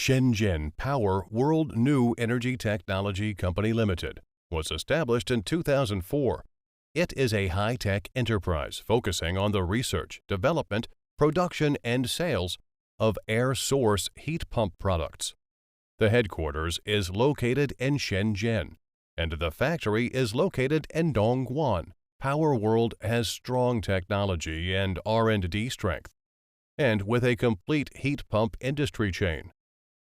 Shenzhen Power World New Energy Technology Company Limited was established in 2004. It is a high-tech enterprise focusing on the research, development, production, and sales of air source heat pump products. The headquarters is located in Shenzhen, and the factory is located in Dongguan. Power World has strong technology and R&D strength, and with a complete heat pump industry chain.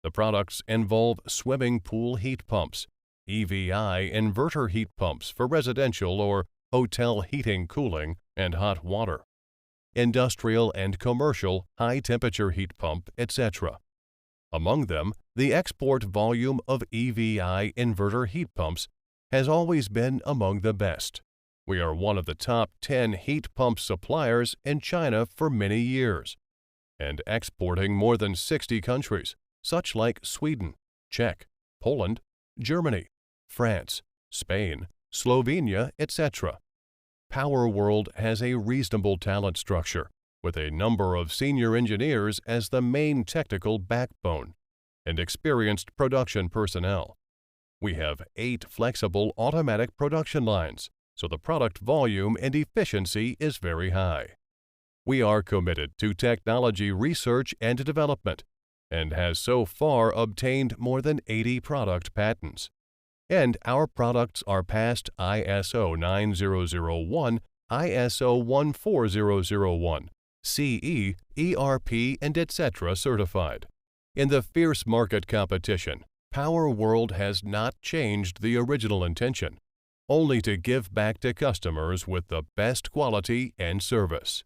The products involve swimming pool heat pumps, EVI inverter heat pumps for residential or hotel heating, cooling, and hot water, industrial and commercial high-temperature heat pump, etc. Among them, the export volume of EVI inverter heat pumps has always been among the best. We are one of the top 10 heat pump suppliers in China for many years, and exporting more than 60 countries, such like Sweden, Czech, Poland, Germany, France, Spain, Slovenia, etc. Power World has a reasonable talent structure, with a number of senior engineers as the main technical backbone, and experienced production personnel. We have 8 flexible automatic production lines, so the product volume and efficiency is very high. We are committed to technology research and development, and has so far obtained more than 80 product patents. And our products are past ISO 9001, ISO 14001, CE, ERP, and etc. certified. In the fierce market competition, Power World has not changed the original intention, only to give back to customers with the best quality and service.